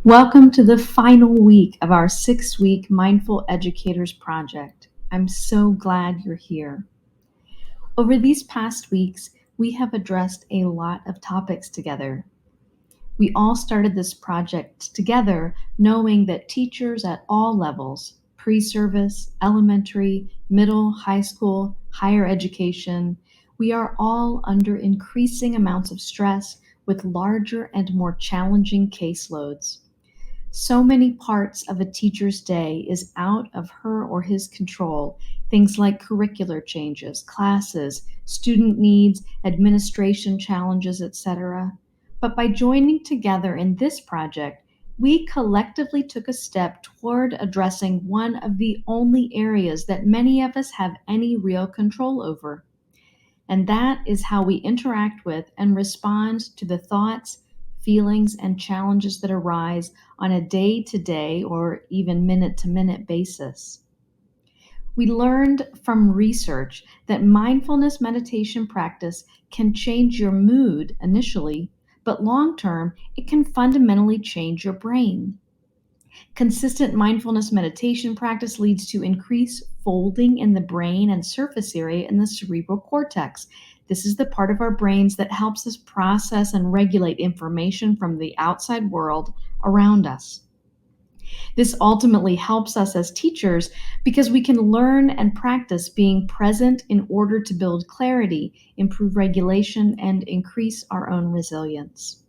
Welcome to the final week of our 6-week Mindful Educators project. I'm so glad you're here. Over these past weeks, we have addressed a lot of topics together. We all started this project together knowing that teachers at all levels, pre-service, elementary, middle, high school, higher education, we are all under increasing amounts of stress with larger and more challenging caseloads. So many parts of a teacher's day is out of her or his control. Things like curricular changes, classes, student needs, administration challenges, etc. But by joining together in this project, we collectively took a step toward addressing one of the only areas that many of us have any real control over. And that is how we interact with and respond to the thoughts, feelings, and challenges that arise on a day to day or even minute to minute basis. We learned from research that mindfulness meditation practice can change your mood initially, but long term, it can fundamentally change your brain. Consistent mindfulness meditation practice leads to increased folding in the brain and surface area in the cerebral cortex. This is the part of our brains that helps us process and regulate information from the outside world around us. This ultimately helps us as teachers because we can learn and practice being present in order to build clarity, improve regulation, and increase our own resilience.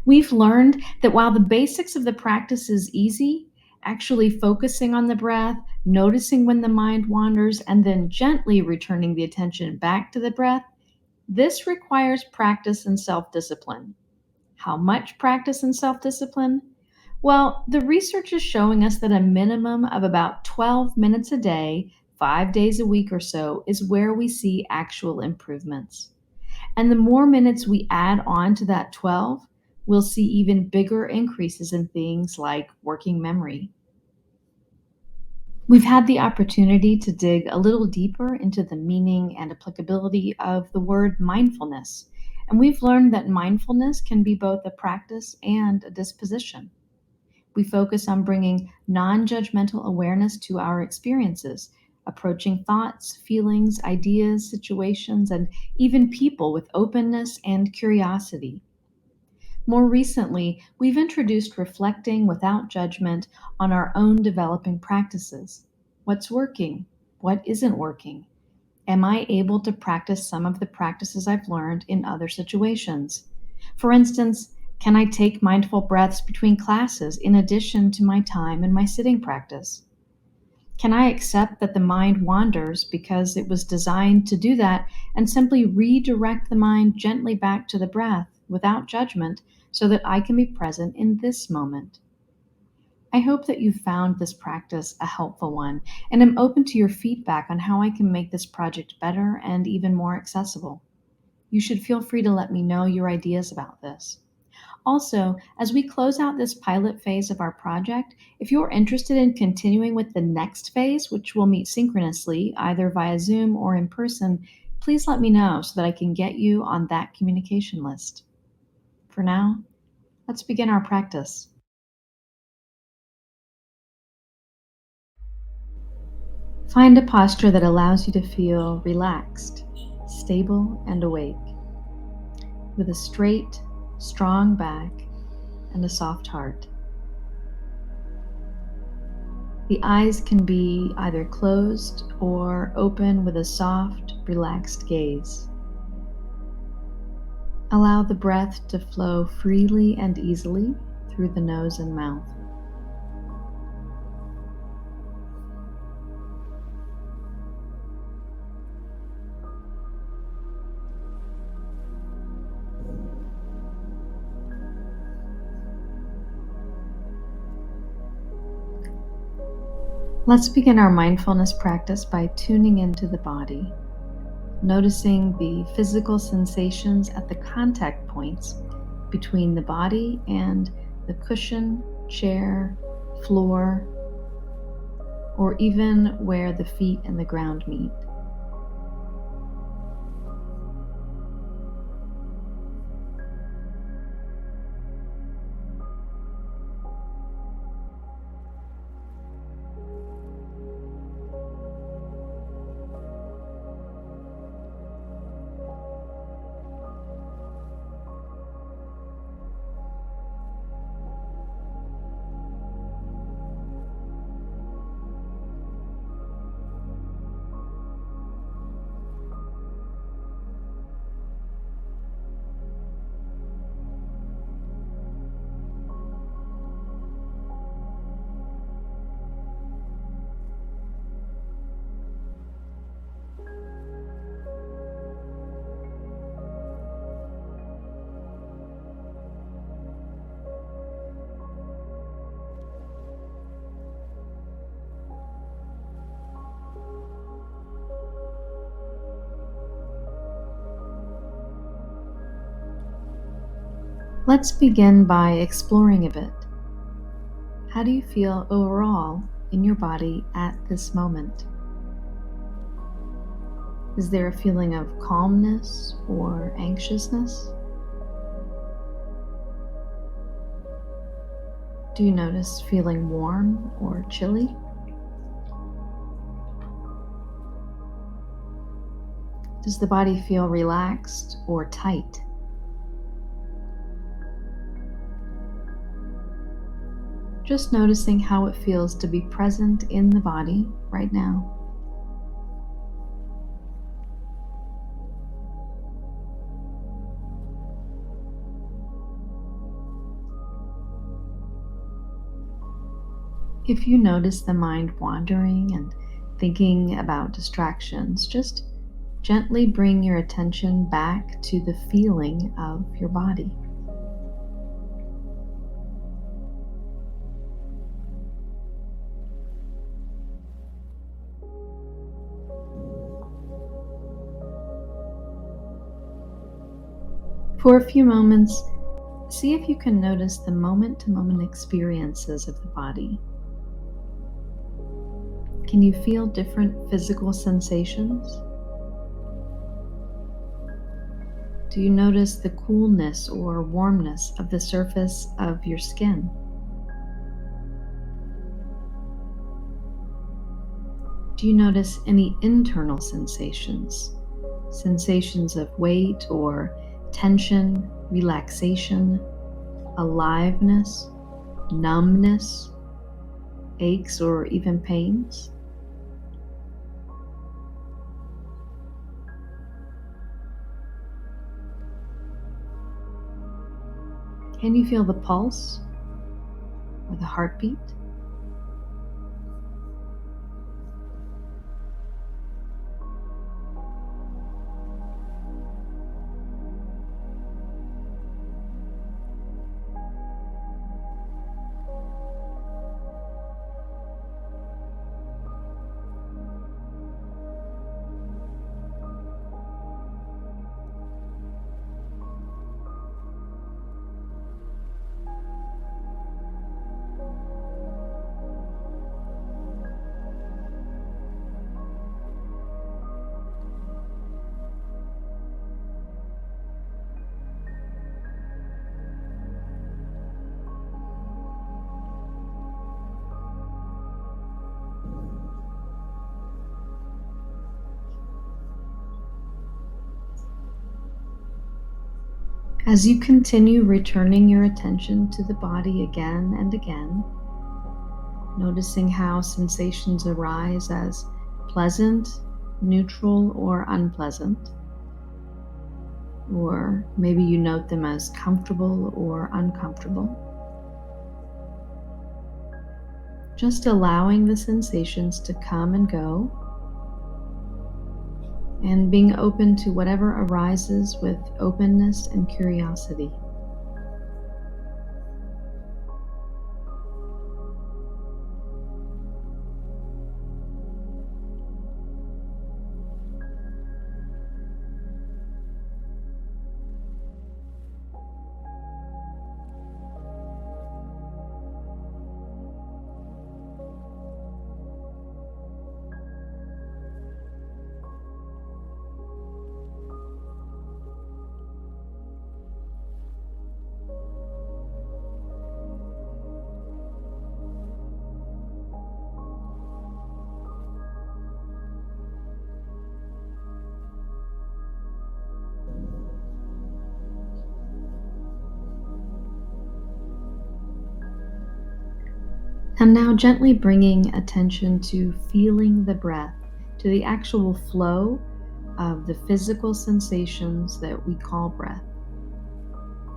We've learned that while the basics of the practice is easy, actually focusing on the breath, noticing when the mind wanders, and then gently returning the attention back to the breath, this requires practice and self discipline. How much practice and self discipline? Well, the research is showing us that a minimum of about 12 minutes a day, 5 days a week or so, is where we see actual improvements. And the more minutes we add on to that 12, we'll see even bigger increases in things like working memory. We've had the opportunity to dig a little deeper into the meaning and applicability of the word mindfulness, and we've learned that mindfulness can be both a practice and a disposition. We focus on bringing non judgmental awareness to our experiences, approaching thoughts, feelings, ideas, situations, and even people with openness and curiosity. More recently, we've introduced reflecting without judgment on our own developing practices. What's working? What isn't working? Am I able to practice some of the practices I've learned in other situations? For instance, can I take mindful breaths between classes in addition to my time and my sitting practice? Can I accept that the mind wanders because it was designed to do that and simply redirect the mind gently back to the breath without judgment so that I can be present in this moment? I hope that you found this practice a helpful one, and I'm open to your feedback on how I can make this project better and even more accessible. You should feel free to let me know your ideas about this. Also, as we close out this pilot phase of our project, if you're interested in continuing with the next phase, which will meet synchronously, either via Zoom or in person, please let me know so that I can get you on that communication list. For now, let's begin our practice. Find a posture that allows you to feel relaxed, stable, and awake, with a straight, strong back and a soft heart. The eyes can be either closed or open with a soft, relaxed gaze. Allow the breath to flow freely and easily through the nose and mouth. Let's begin our mindfulness practice by tuning into the body, noticing the physical sensations at the contact points between the body and the cushion, chair, floor, or even where the feet and the ground meet. Let's begin by exploring a bit. How do you feel overall in your body at this moment? Is there a feeling of calmness or anxiousness? Do you notice feeling warm or chilly? Does the body feel relaxed or tight? Just noticing how it feels to be present in the body right now. If you notice the mind wandering and thinking about distractions, just gently bring your attention back to the feeling of your body. For a few moments, see if you can notice the moment to moment experiences of the body. Can you feel different physical sensations? Do you notice the coolness or warmness of the surface of your skin? Do you notice any internal sensations? Sensations of weight or tension, relaxation, aliveness, numbness, aches, or even pains? Can you feel the pulse or the heartbeat? As you continue returning your attention to the body again and again, noticing how sensations arise as pleasant, neutral, or unpleasant, or maybe you note them as comfortable or uncomfortable. Just allowing the sensations to come and go, and being open to whatever arises with openness and curiosity. And now gently bringing attention to feeling the breath, to the actual flow of the physical sensations that we call breath.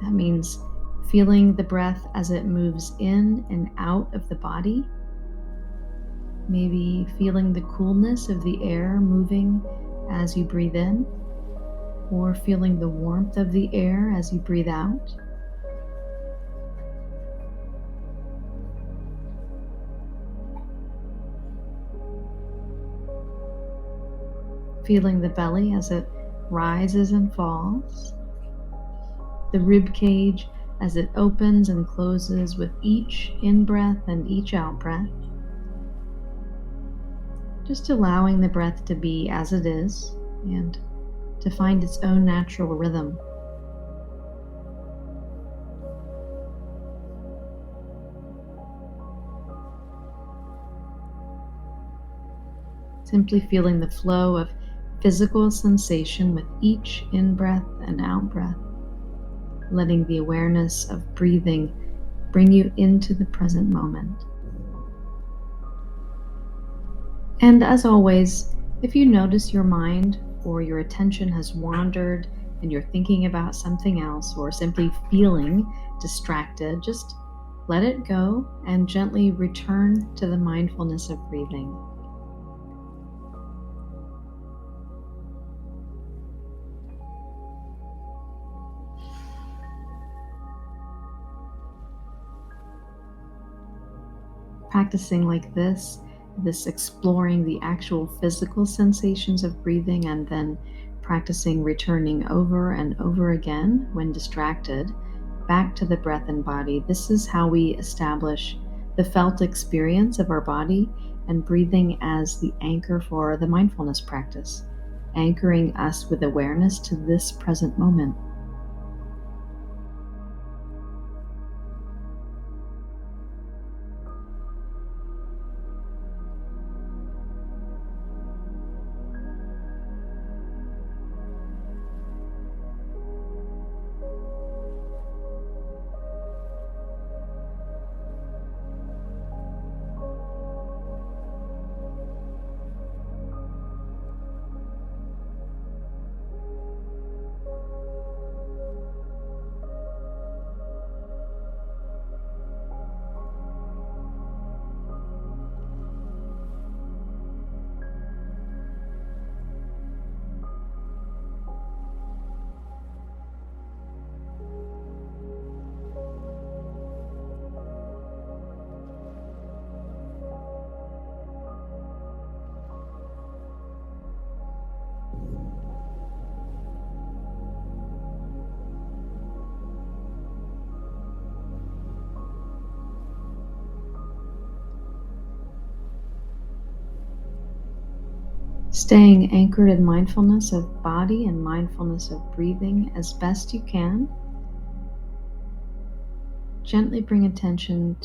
That means feeling the breath as it moves in and out of the body. Maybe feeling the coolness of the air moving as you breathe in, or feeling the warmth of the air as you breathe out. Feeling the belly as it rises and falls, the rib cage as it opens and closes with each in-breath and each out-breath. Just allowing the breath to be as it is and to find its own natural rhythm. Simply feeling the flow of physical sensation with each in-breath and out-breath, letting the awareness of breathing bring you into the present moment. And as always, if you notice your mind or your attention has wandered and you're thinking about something else or simply feeling distracted, just let it go and gently return to the mindfulness of breathing. Practicing like this exploring the actual physical sensations of breathing and then practicing returning over and over again when distracted back to the breath and body. This is how we establish the felt experience of our body and breathing as the anchor for the mindfulness practice, anchoring us with awareness to this present moment. Staying anchored in mindfulness of body and mindfulness of breathing as best you can. Gently bring attention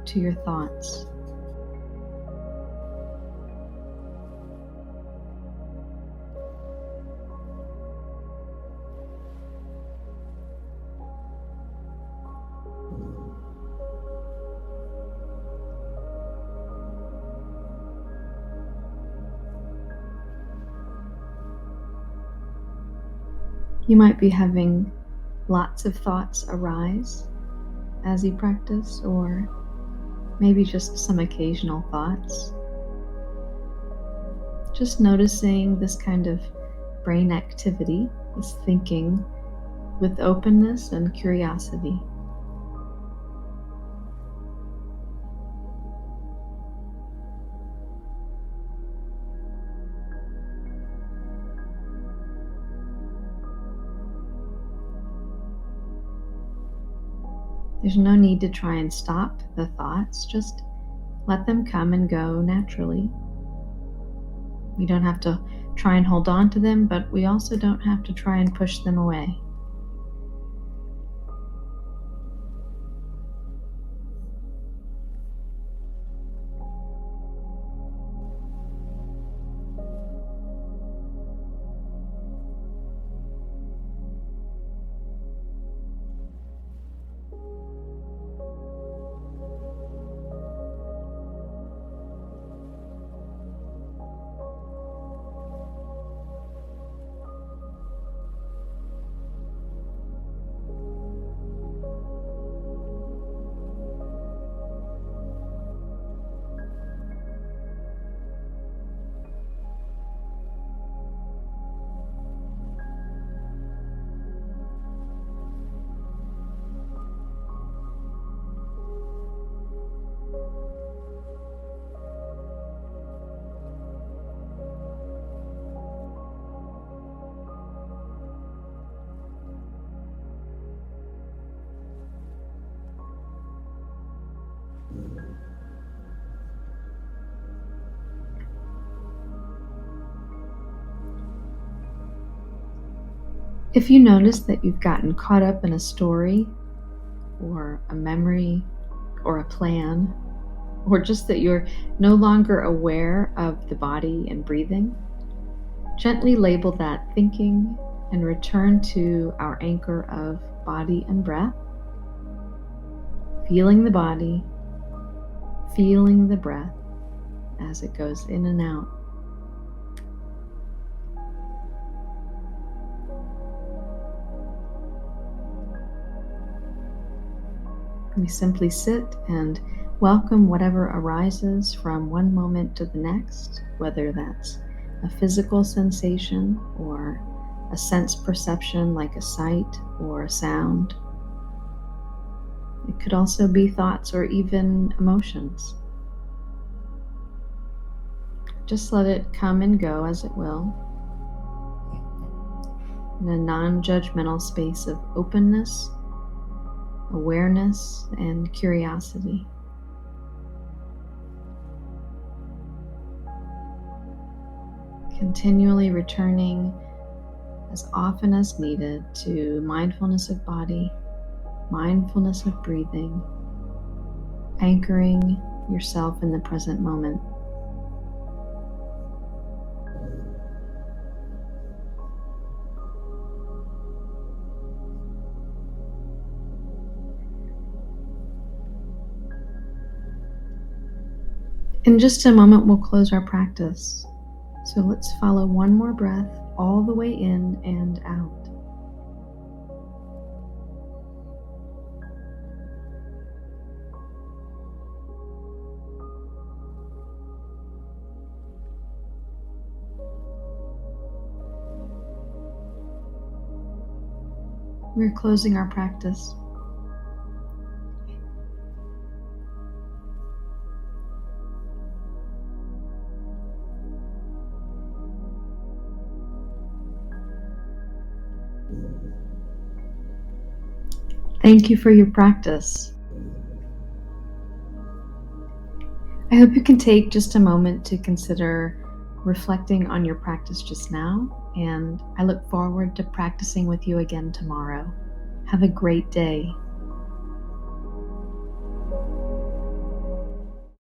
to your thoughts. You might be having lots of thoughts arise as you practice, or maybe just some occasional thoughts. Just noticing this kind of brain activity, this thinking with openness and curiosity. There's no need to try and stop the thoughts, just let them come and go naturally. We don't have to try and hold on to them, but we also don't have to try and push them away. If you notice that you've gotten caught up in a story or a memory or a plan, or just that you're no longer aware of the body and breathing, gently label that thinking and return to our anchor of body and breath, feeling the body, feeling the breath as it goes in and out. We simply sit and welcome whatever arises from one moment to the next, whether that's a physical sensation or a sense perception like a sight or a sound. It could also be thoughts or even emotions. Just let it come and go as it will, in a non-judgmental space of openness, awareness, and curiosity. Continually returning as often as needed to mindfulness of body, mindfulness of breathing, anchoring yourself in the present moment. In just a moment, we'll close our practice. So let's follow one more breath all the way in and out. We're closing our practice. Thank you for your practice. I hope you can take just a moment to consider reflecting on your practice just now, and I look forward to practicing with you again tomorrow. Have a great day.